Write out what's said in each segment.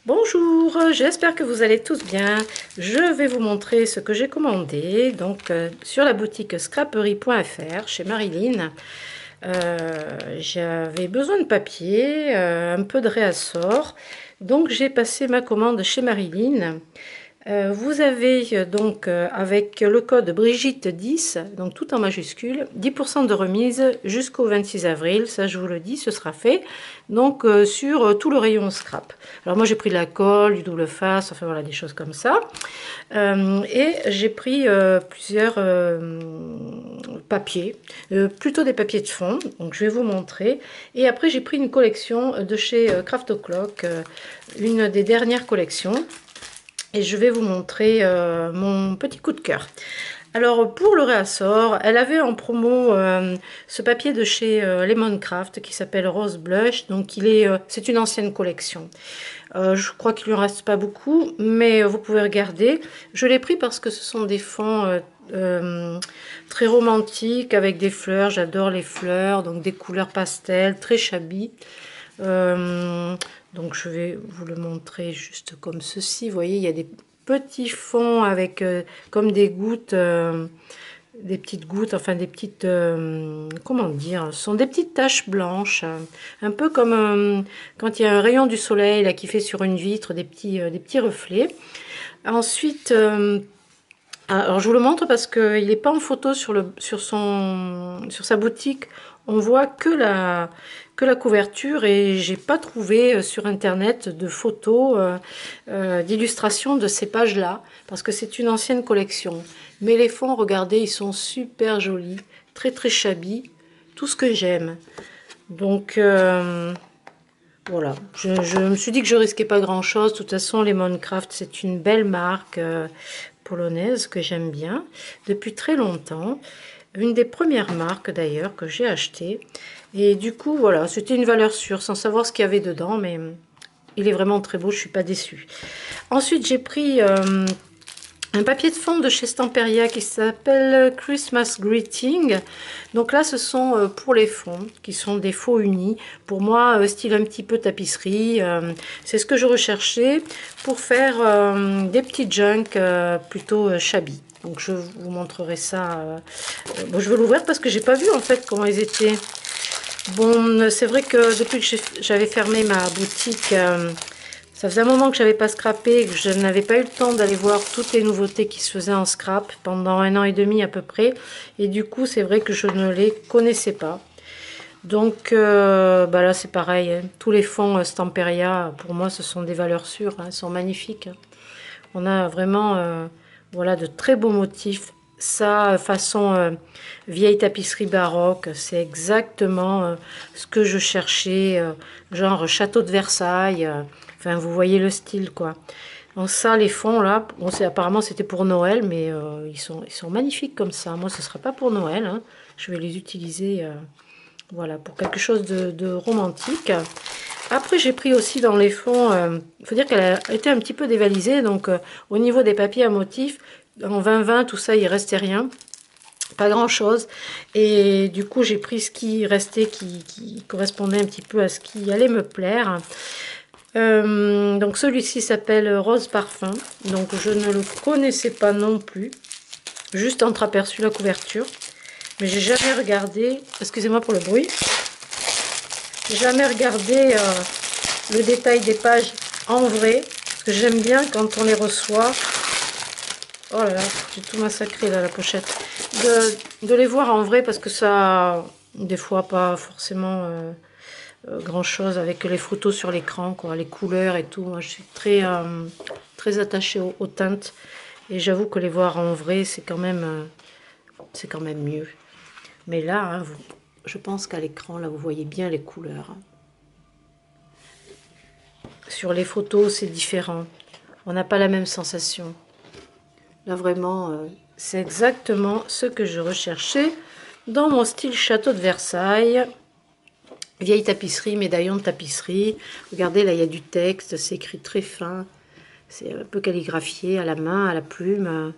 Bonjour, j'espère que vous allez tous bien. Je vais vous montrer ce que j'ai commandé donc sur la boutique scraperie.fr chez Marilyn. J'avais besoin de papier, un peu de réassort, donc j'ai passé ma commande chez Marilyn. Vous avez donc avec le code Brigitte 10, donc tout en majuscule, 10% de remise jusqu'au 26 avril, ça je vous le dis, ce sera fait, donc sur tout le rayon scrap. Alors moi j'ai pris de la colle, du double face, enfin voilà des choses comme ça, et j'ai pris plusieurs papiers, plutôt des papiers de fond, donc je vais vous montrer, et après j'ai pris une collection de chez Craft O'Clock, une des dernières collections. Et je vais vous montrer mon petit coup de cœur. Alors pour le réassort, elle avait en promo ce papier de chez Lemoncraft qui s'appelle Rose Blush. Donc c'est une ancienne collection. Je crois qu'il ne lui en reste pas beaucoup, mais vous pouvez regarder. Je l'ai pris parce que ce sont des fonds très romantiques avec des fleurs. J'adore les fleurs, donc des couleurs pastel, très shabby. Donc je vais vous le montrer juste comme ceci. Vous voyez, il y a des petits fonds avec comme des gouttes, des petites gouttes, enfin des petites, comment dire, ce sont des petites taches blanches, un peu comme quand il y a un rayon du soleil là qui fait sur une vitre des petits reflets. Ensuite, alors je vous le montre parce qu'il n'est pas en photo sur sa boutique. On voit que la couverture et j'ai pas trouvé sur internet de photos d'illustration de ces pages là parce que c'est une ancienne collection. Mais les fonds, regardez, ils sont super jolis, très très shabby, tout ce que j'aime. Donc voilà, je me suis dit que je risquais pas grand chose. De toute façon, Lemoncraft c'est une belle marque polonaise que j'aime bien depuis très longtemps. Une des premières marques d'ailleurs que j'ai acheté. Et du coup, voilà, c'était une valeur sûre, sans savoir ce qu'il y avait dedans, mais il est vraiment très beau, je ne suis pas déçue. Ensuite, j'ai pris un papier de fond de chez Stamperia qui s'appelle Christmas Greeting. Donc là, ce sont pour les fonds, qui sont des faux unis. Pour moi, style un petit peu tapisserie. C'est ce que je recherchais pour faire des petits junk plutôt shabby. Donc je vous montrerai ça. Bon, je vais l'ouvrir parce que j'ai pas vu en fait comment ils étaient. Bon, c'est vrai que depuis que j'avais fermé ma boutique, ça faisait un moment que j'avais pas scrappé et que je n'avais pas eu le temps d'aller voir toutes les nouveautés qui se faisaient en scrap pendant 1 an et demi à peu près. Et du coup, c'est vrai que je ne les connaissais pas. Donc bah là, c'est pareil. Hein. Tous les fonds Stamperia, pour moi, ce sont des valeurs sûres. Hein, sont magnifiques. Hein. On a vraiment voilà, de très beaux motifs. Ça, façon vieille tapisserie baroque, c'est exactement ce que je cherchais, genre château de Versailles. Enfin, vous voyez le style, quoi. Donc ça, les fonds, là, bon, apparemment, c'était pour Noël, mais ils sont magnifiques comme ça. Moi, ce ne sera pas pour Noël. Hein. Je vais les utiliser, voilà, pour quelque chose de romantique. Après, j'ai pris aussi dans les fonds, il faut dire qu'elle a été un petit peu dévalisée, donc au niveau des papiers à motifs, en 2020, tout ça, il restait rien, pas grand chose, et du coup, j'ai pris ce qui restait, qui correspondait un petit peu à ce qui allait me plaire. Donc celui-ci s'appelle Rose Parfum, donc je ne le connaissais pas non plus, juste entreaperçu la couverture, mais j'ai jamais regardé, excusez-moi pour le bruit, j'ai jamais regardé le détail des pages en vrai, parce que j'aime bien quand on les reçoit. Oh là là, j'ai tout massacré là, la pochette. De les voir en vrai, parce que ça, des fois, pas forcément grand chose avec les photos sur l'écran, quoi, les couleurs et tout. Moi, je suis très attachée aux teintes. Et j'avoue que les voir en vrai, c'est quand même mieux. Mais là, hein, je pense qu'à l'écran, là, vous voyez bien les couleurs. Hein. Sur les photos, c'est différent. On n'a pas la même sensation. Là, vraiment, c'est exactement ce que je recherchais dans mon style château de Versailles. Vieille tapisserie, médaillon de tapisserie. Regardez, là, il y a du texte. C'est écrit très fin. C'est un peu calligraphié à la main, à la plume,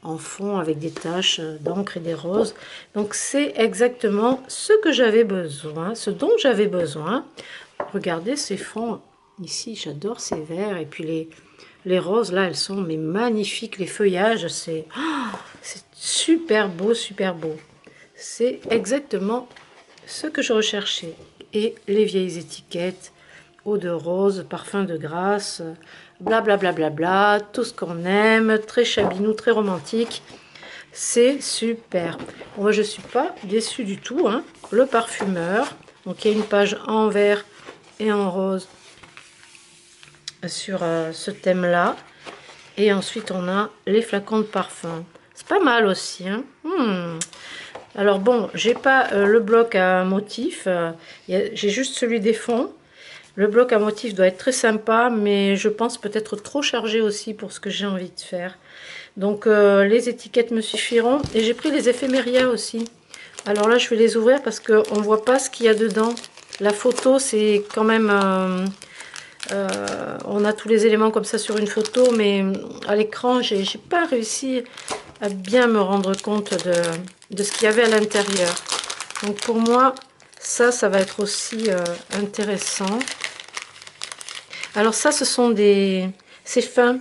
en fond, avec des taches d'encre et des roses. Donc, c'est exactement ce que j'avais besoin, ce dont j'avais besoin. Regardez ces fonds Ici, j'adore ces verts. Et puis les roses, là, elles sont mais magnifiques. Les feuillages, c'est super beau, super beau. C'est exactement ce que je recherchais. Et les vieilles étiquettes, eau de rose, parfum de grâce, blablabla, bla, bla, bla, tout ce qu'on aime, très chabinou, très romantique. C'est super. Moi, je ne suis pas déçue du tout. Hein. Le parfumeur. Donc, il y a une page en vert et en rose sur ce thème-là. Et ensuite, on a les flacons de parfum. C'est pas mal aussi. Hein. Alors bon, j'ai pas le bloc à motif. J'ai juste celui des fonds. Le bloc à motif doit être très sympa, mais je pense peut-être trop chargé aussi pour ce que j'ai envie de faire. Donc les étiquettes me suffiront. Et j'ai pris les éphéméria aussi. Alors là, je vais les ouvrir parce qu'on ne voit pas ce qu'il y a dedans. La photo, c'est quand même... on a tous les éléments comme ça sur une photo, mais à l'écran, j'ai pas réussi à bien me rendre compte de ce qu'il y avait à l'intérieur. Donc pour moi, ça va être aussi intéressant. Alors ça, ce sont des... C'est fin.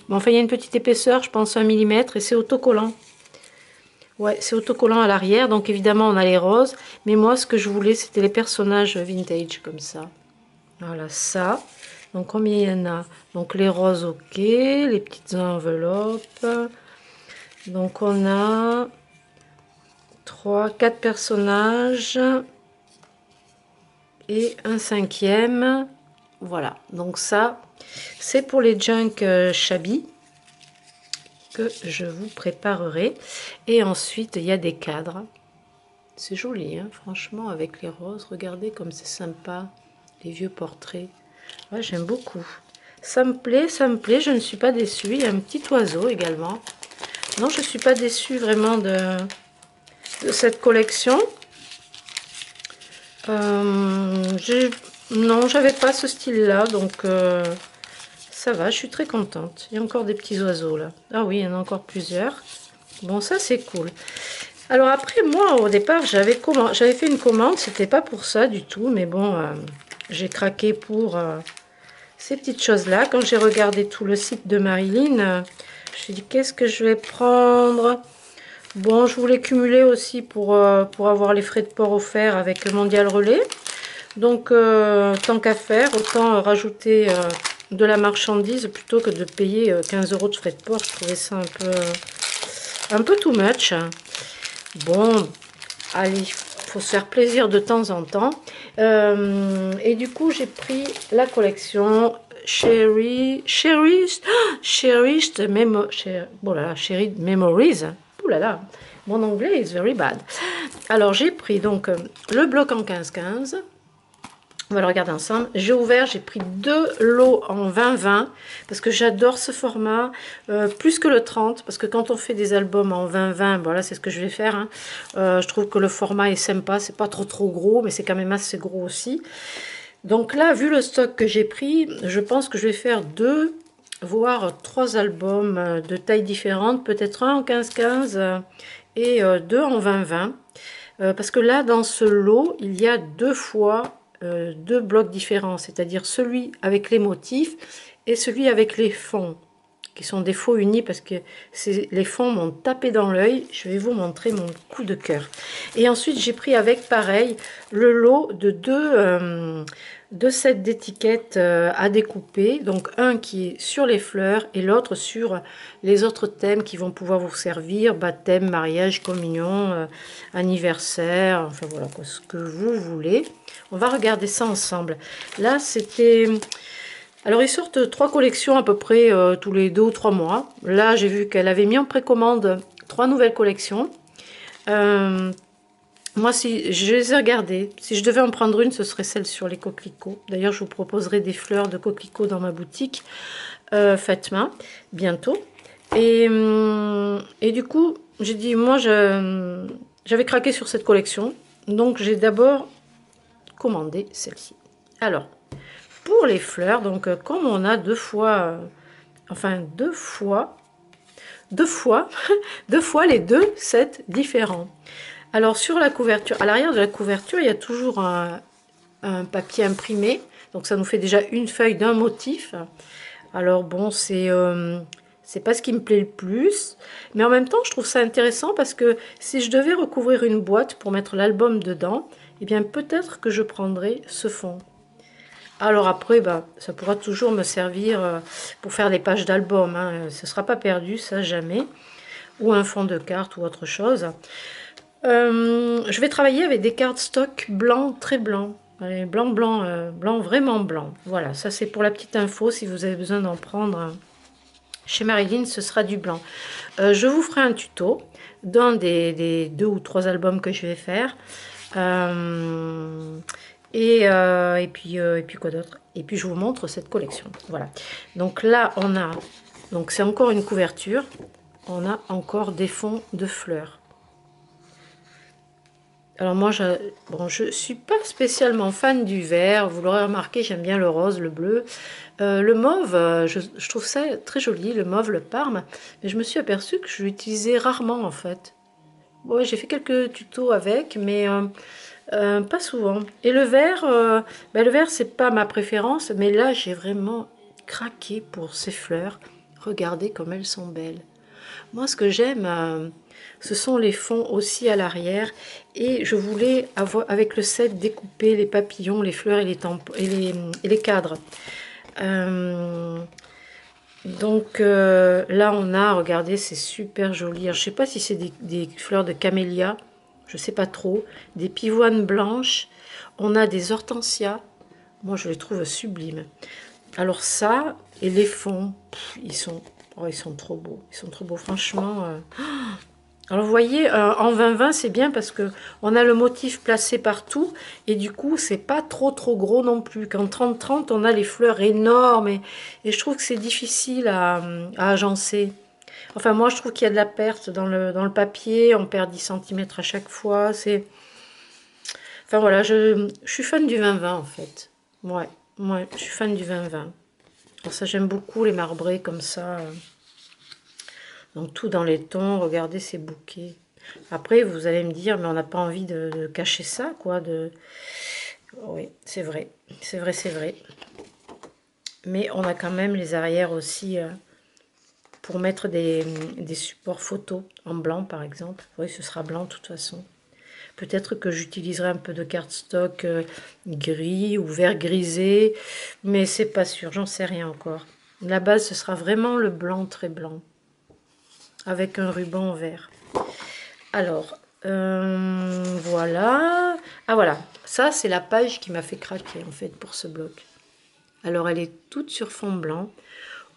Bon, enfin, il y a une petite épaisseur, je pense 1 mm, et c'est autocollant. Ouais, c'est autocollant à l'arrière, donc évidemment, on a les roses. Mais moi, ce que je voulais, c'était les personnages vintage, comme ça. Voilà, ça. Donc, combien il y en a? Donc, les roses, ok. Les petites enveloppes. Donc, on a 3, 4 personnages. Et un 5e. Voilà. Donc, ça, c'est pour les junk shabby que je vous préparerai. Et ensuite, il y a des cadres. C'est joli, hein, franchement, avec les roses. Regardez comme c'est sympa. Les vieux portraits. Ouais, j'aime beaucoup. Ça me plaît, je ne suis pas déçue. Il y a un petit oiseau également. Non, je ne suis pas déçue vraiment de cette collection. Non, j'avais pas ce style-là, donc ça va, je suis très contente. Il y a encore des petits oiseaux là. Ah oui, il y en a encore plusieurs. Bon, ça c'est cool. Alors après, moi, au départ, j'avais fait une commande. C'était pas pour ça du tout, mais bon, j'ai craqué pour... ces petites choses-là, quand j'ai regardé tout le site de Marilyn, je me suis dit, qu'est-ce que je vais prendre? Bon, je voulais cumuler aussi pour avoir les frais de port offerts avec Mondial Relais. Donc, tant qu'à faire, autant rajouter de la marchandise plutôt que de payer 15 € de frais de port. Je trouvais ça un peu too much. Bon, allez, faut se faire plaisir de temps en temps. Et du coup, j'ai pris la collection Cherished Memories. Ouh là là, mon anglais is very bad. Alors, j'ai pris donc le bloc en 15-15. On va le regarder ensemble. J'ai ouvert, j'ai pris 2 lots en 20-20 parce que j'adore ce format, plus que le 30, parce que quand on fait des albums en 20-20, voilà, c'est ce que je vais faire. Hein. Je trouve que le format est sympa, c'est pas trop gros, mais c'est quand même assez gros aussi. Donc là, vu le stock que j'ai pris, je pense que je vais faire 2, voire 3 albums de tailles différentes, peut-être un en 15-15 et 2 en 20-20. Parce que là, dans ce lot, il y a 2 fois 2 blocs différents, c'est-à-dire celui avec les motifs et celui avec les fonds, qui sont des faux unis parce que les fonds m'ont tapé dans l'œil. Je vais vous montrer mon coup de cœur. Et ensuite, j'ai pris avec, pareil, le lot de 2 sets d'étiquettes à découper. Donc, un qui est sur les fleurs et l'autre sur les autres thèmes qui vont pouvoir vous servir. Baptême, mariage, communion, anniversaire, enfin voilà, quoi, ce que vous voulez. On va regarder ça ensemble. Là, c'était... Alors, ils sortent 3 collections à peu près tous les 2 ou 3 mois. Là, j'ai vu qu'elle avait mis en précommande 3 nouvelles collections. Moi, si je les ai regardées, si je devais en prendre une, ce serait celle sur les coquelicots. D'ailleurs, je vous proposerai des fleurs de coquelicots dans ma boutique faites main, bientôt. Et du coup, j'ai dit, moi, j'avais craqué sur cette collection. Donc, j'ai d'abord commandé celle-ci. Alors, pour les fleurs, donc comme on a 2 fois les 2 sets différents. Alors sur la couverture, à l'arrière de la couverture, il y a toujours un papier imprimé. Donc ça nous fait déjà une feuille d'un motif. Alors bon, c'est pas ce qui me plaît le plus, mais en même temps, je trouve ça intéressant parce que si je devais recouvrir une boîte pour mettre l'album dedans, eh bien peut-être que je prendrais ce fond. Alors après, bah, ça pourra toujours me servir pour faire les pages d'album, hein. Ce ne sera pas perdu, ça jamais. Ou un fond de carte ou autre chose. Je vais travailler avec des cartes stock blancs, très blancs. Allez, blanc, blanc, blanc, vraiment blanc. Voilà, ça c'est pour la petite info, si vous avez besoin d'en prendre. Chez Marilyn, ce sera du blanc. Je vous ferai un tuto d'un des 2 ou 3 albums que je vais faire. Et puis quoi d'autre? Et puis je vous montre cette collection. Voilà. Donc là, on a... Donc c'est encore une couverture. On a encore des fonds de fleurs. Alors moi, je suis pas spécialement fan du vert. Vous l'aurez remarqué, j'aime bien le rose, le bleu. Le mauve, je trouve ça très joli, le mauve, le parme. Mais je me suis aperçue que je l'utilisais rarement en fait. Bon, j'ai fait quelques tutos avec, mais pas souvent. Et le vert, c'est pas ma préférence, mais là, j'ai vraiment craqué pour ces fleurs. Regardez comme elles sont belles. Moi, ce que j'aime, ce sont les fonds aussi à l'arrière. Et je voulais avoir, avec le set, découper les papillons, les fleurs et les cadres. Là, on a, regardez, c'est super joli. Alors, je sais pas si c'est des fleurs de camélia, je sais pas trop. Des pivoines blanches. On a des hortensias. Moi, je les trouve sublimes. Alors ça, et les fonds, ils sont trop beaux. Ils sont trop beaux, franchement. Alors vous voyez, en 20-20, c'est bien parce que on a le motif placé partout et du coup, c'est pas trop gros non plus. Qu'en 30-30, on a les fleurs énormes et je trouve que c'est difficile à agencer. Enfin, moi, je trouve qu'il y a de la perte dans le papier. On perd 10 centimètres à chaque fois. Enfin voilà, je suis fan du 20-20 en fait. Ouais, je suis fan du 20-20. Alors ça, j'aime beaucoup les marbrés comme ça. Donc tout dans les tons, regardez ces bouquets. Après, vous allez me dire, mais on n'a pas envie de cacher ça, quoi. Oui, c'est vrai, c'est vrai, c'est vrai. Mais on a quand même les arrières aussi pour mettre des supports photos en blanc, par exemple. Oui, ce sera blanc de toute façon. Peut-être que j'utiliserai un peu de cardstock gris ou vert grisé, mais c'est pas sûr, j'en sais rien encore. La base, ce sera vraiment le blanc très blanc, avec un ruban vert. Alors, voilà. Ah voilà, ça c'est la page qui m'a fait craquer en fait pour ce bloc. Alors elle est toute sur fond blanc.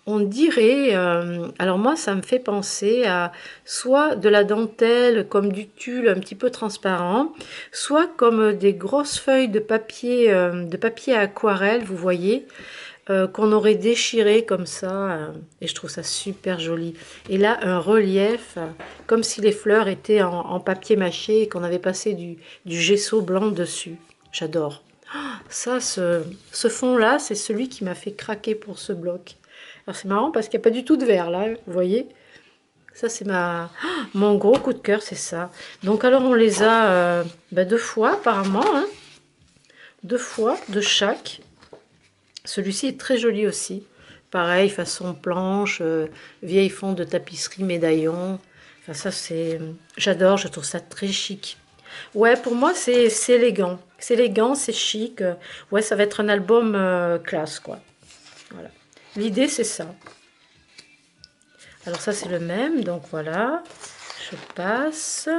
On dirait, alors moi ça me fait penser à soit de la dentelle comme du tulle un petit peu transparent, soit comme des grosses feuilles de papier à aquarelle, vous voyez, qu'on aurait déchiré comme ça, et je trouve ça super joli. Et là un relief, comme si les fleurs étaient en papier mâché et qu'on avait passé du gesso blanc dessus. J'adore. Ça, ce fond-là, c'est celui qui m'a fait craquer pour ce bloc. Alors c'est marrant parce qu'il n'y a pas du tout de vert là, vous voyez. Ça c'est mon gros coup de cœur, c'est ça. Donc alors on les a 2 fois apparemment, hein. 2 fois de chaque. Celui-ci est très joli aussi. Pareil, façon planche, vieille fond de tapisserie, médaillon. Enfin ça c'est... J'adore, je trouve ça très chic. Ouais, pour moi c'est élégant. C'est élégant, c'est chic. Ouais, ça va être un album classe quoi. Voilà. L'idée c'est ça. Alors ça c'est le même, donc voilà, je passe,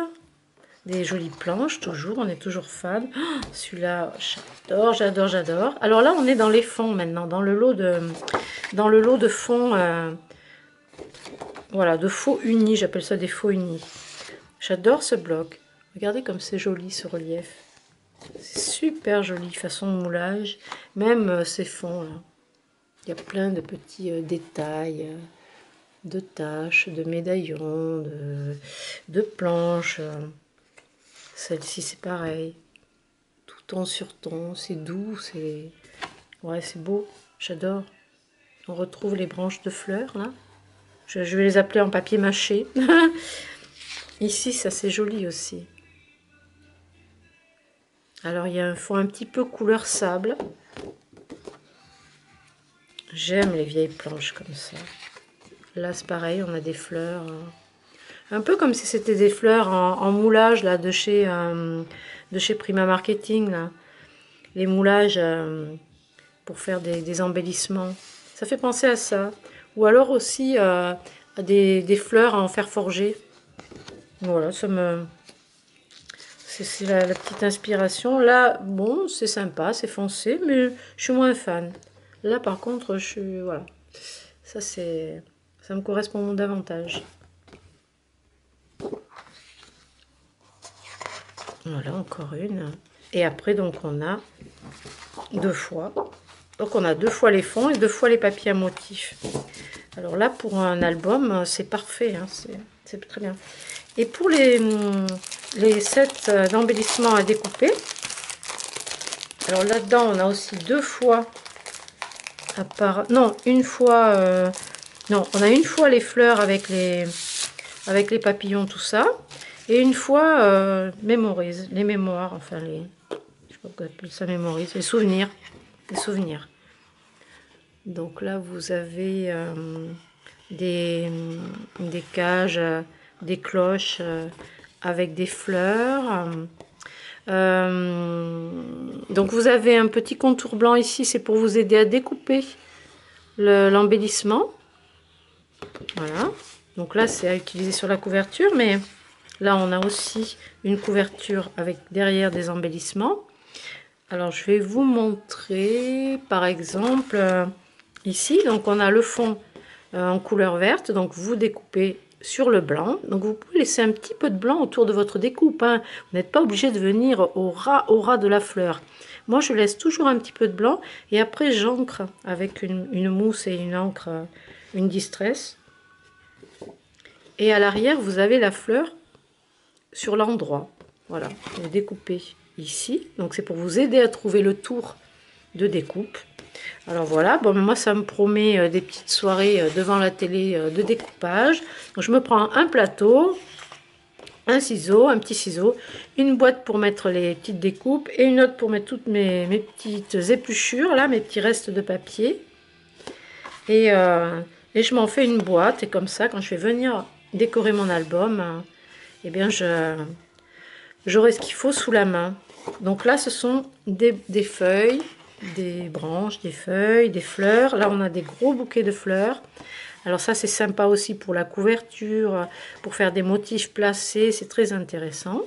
des jolies planches toujours, on est toujours fan. Oh, celui-là, j'adore, j'adore, j'adore. Alors là on est dans les fonds maintenant, dans le lot de fonds, voilà, de faux unis, j'appelle ça des faux unis. J'adore ce bloc, regardez comme c'est joli ce relief. C'est super joli, façon moulage, même ces fonds là. Il y a plein de petits détails. De taches, de médaillons, de planches. Celle-ci c'est pareil. Tout ton sur ton, c'est doux, c'est... Ouais, c'est beau, j'adore. On retrouve les branches de fleurs là. Je vais les appeler en papier mâché. Ici, ça c'est joli aussi. Alors, il y a un fond un petit peu couleur sable. J'aime les vieilles planches comme ça. Là, c'est pareil, on a des fleurs. Un peu comme si c'était des fleurs en moulage là, de chez Prima Marketing. Là. Les moulages pour faire des embellissements. Ça fait penser à ça. Ou alors aussi à des fleurs en fer forgé. Voilà, ça me... C'est la petite inspiration. Là, bon, c'est sympa, c'est foncé, mais je suis moins fan. Là, par contre, je suis... Voilà. Ça, ça me correspond davantage. Voilà, encore une. Et après, donc, on a 2 fois. Donc, on a 2 fois les fonds et 2 fois les papiers à motifs. Alors là, pour un album, c'est parfait. Hein, c'est très bien. Et pour les sets d'embellissement à découper, alors là-dedans, on a aussi 2 fois, non, une fois, non, on a une fois les fleurs avec les papillons, tout ça, et une fois mémorise, les mémoires, enfin les, je sais pas comment appeler ça, mémorise, les souvenirs, Donc là, vous avez des cages, des cloches avec des fleurs. Donc vous avez un petit contour blanc ici, c'est pour vous aider à découper l'embellissement. Voilà. Donc là, c'est à utiliser sur la couverture, mais là, on a aussi une couverture avec derrière des embellissements. Alors, je vais vous montrer, par exemple, ici. Donc, on a le fond en couleur verte. Donc, vous découpez sur le blanc. Donc, vous pouvez laisser un petit peu de blanc autour de votre découpe. Hein. Vous n'êtes pas obligé de venir au ras de la fleur. Moi, je laisse toujours un petit peu de blanc. Et après, j'encre avec une mousse et une encre, une distress. Et à l'arrière, vous avez la fleur sur l'endroit. Voilà, vous découpez ici. Donc, c'est pour vous aider à trouver le tour de découpe. Alors voilà, bon, moi ça me promet des petites soirées devant la télé de découpage. Donc je me prends un plateau, un petit ciseau, une boîte pour mettre les petites découpes et une autre pour mettre toutes mes petites épluchures, là, mes petits restes de papier. Et je m'en fais une boîte et comme ça, quand je vais venir décorer mon album, eh bien j'aurai ce qu'il faut sous la main. Donc là, ce sont des feuilles, des branches, des feuilles, des fleurs. Là, on a des gros bouquets de fleurs. Alors ça, c'est sympa aussi pour la couverture, pour faire des motifs placés. C'est très intéressant.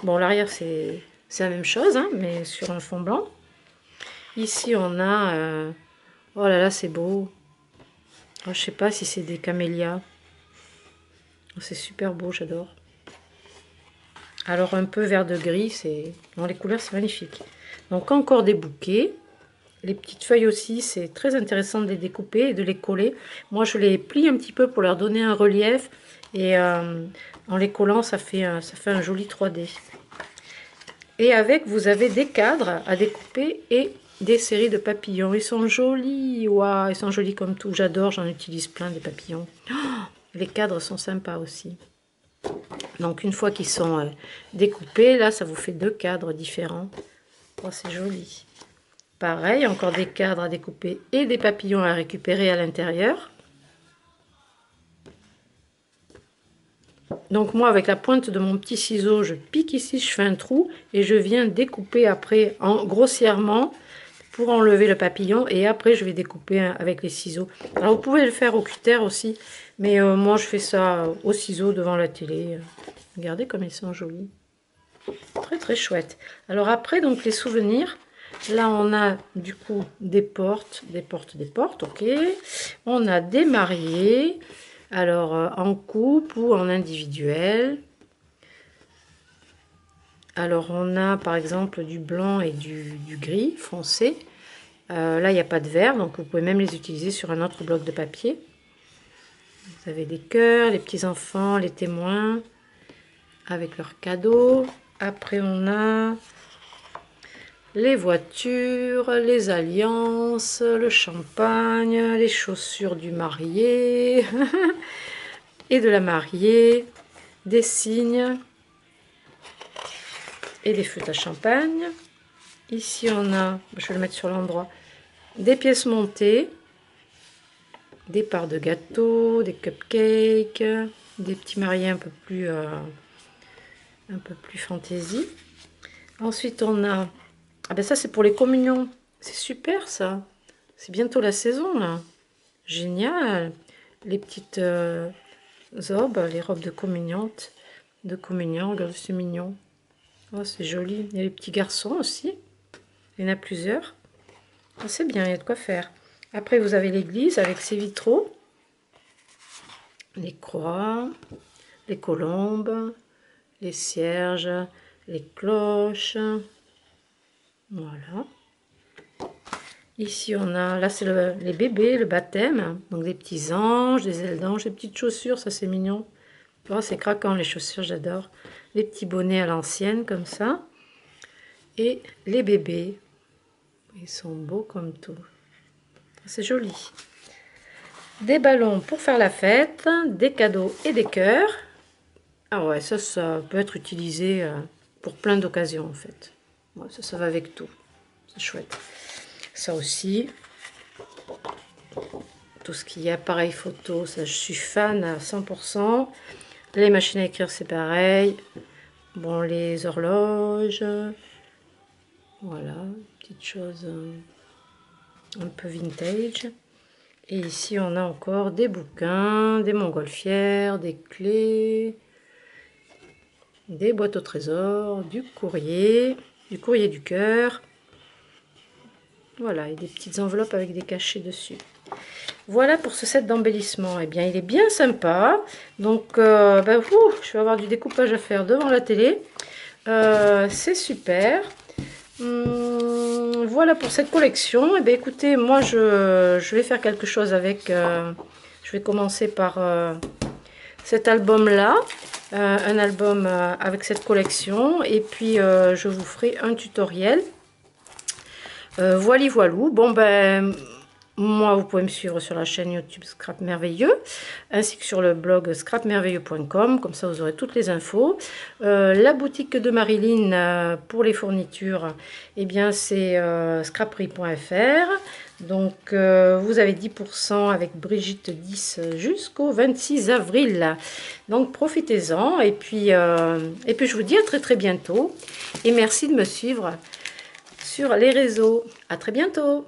Bon, l'arrière, c'est la même chose, hein, mais sur un fond blanc. Ici, on a... oh là là, c'est beau. Oh, je sais pas si c'est des camélias. Oh, c'est super beau, j'adore. Alors un peu vert de gris, c'est dans les couleurs, c'est magnifique. Donc encore des bouquets. Les petites feuilles aussi, c'est très intéressant de les découper et de les coller. Moi, je les plie un petit peu pour leur donner un relief. Et en les collant, ça fait un joli 3D. Et avec, vous avez des cadres à découper et des séries de papillons. Ils sont jolis. Waouh, ils sont jolis comme tout. J'adore, j'en utilise plein des papillons. Oh, les cadres sont sympas aussi. Donc une fois qu'ils sont découpés, là ça vous fait 2 cadres différents. Oh, c'est joli. Pareil, encore des cadres à découper et des papillons à récupérer à l'intérieur. Donc moi avec la pointe de mon petit ciseau, je pique ici, je fais un trou et je viens découper après grossièrement pour enlever le papillon et après je vais découper avec les ciseaux. Alors vous pouvez le faire au cutter aussi, mais moi je fais ça au ciseau devant la télé. Regardez comme ils sont jolis. Très très chouette. Alors après donc les souvenirs, là on a du coup des portes, ok. On a des mariés, alors en couple ou en individuel. Alors on a par exemple du blanc et du gris foncé. Là il n'y a pas de vert, donc vous pouvez même les utiliser sur un autre bloc de papier. Vous avez des cœurs, les petits enfants, les témoins avec leurs cadeaux. Après on a les voitures, les alliances, le champagne, les chaussures du marié et de la mariée, des signes. et des flûtes à champagne. Ici, on a, je vais le mettre sur l'endroit, des pièces montées, des parts de gâteau, des cupcakes, des petits mariés un peu plus fantaisie. Ensuite, on a, ah ben ça c'est pour les communions, c'est super ça. C'est bientôt la saison là. Génial. Les petites robes, les robes de communion, regarde, c'est mignon. Oh, c'est joli. Il y a les petits garçons aussi. Il y en a plusieurs. Oh, c'est bien, il y a de quoi faire. Après, vous avez l'église avec ses vitraux, les croix, les colombes, les cierges, les cloches. Voilà. Ici, on a, là, c'est les bébés, le baptême. Donc, des petits anges, des ailes d'ange, des petites chaussures, ça, c'est mignon. Oh, c'est craquant, les chaussures, j'adore. Les petits bonnets à l'ancienne, comme ça. Et les bébés. Ils sont beaux comme tout. C'est joli. Des ballons pour faire la fête, des cadeaux et des cœurs. Ah ouais, ça peut être utilisé pour plein d'occasions, en fait. Ouais, ça va avec tout. C'est chouette. Ça aussi, tout ce qui est appareil photo, ça je suis fan à 100%. Les machines à écrire, c'est pareil. Bon, les horloges. Voilà, petite chose un peu vintage. Et ici, on a encore des bouquins, des montgolfières, des clés, des boîtes au trésor, du courrier du cœur. Voilà, et des petites enveloppes avec des cachets dessus. Voilà pour ce set d'embellissement. Eh bien, il est bien sympa. Donc, je vais avoir du découpage à faire devant la télé. C'est super. Voilà pour cette collection. Eh bien, écoutez, moi, je vais faire quelque chose avec... je vais commencer par cet album-là. Un album avec cette collection. Et puis, je vous ferai un tutoriel. Voilà, voilou. Bon, ben, moi, vous pouvez me suivre sur la chaîne YouTube Scrap Merveilleux, ainsi que sur le blog scrapmerveilleux.com, comme ça vous aurez toutes les infos. La boutique de Marilyn pour les fournitures, eh bien, c'est scraperie.fr. Donc, vous avez 10% avec Brigitte 10 jusqu'au 26 avril. Donc, profitez-en. Et puis, je vous dis à très très bientôt. Et merci de me suivre sur les réseaux. À très bientôt.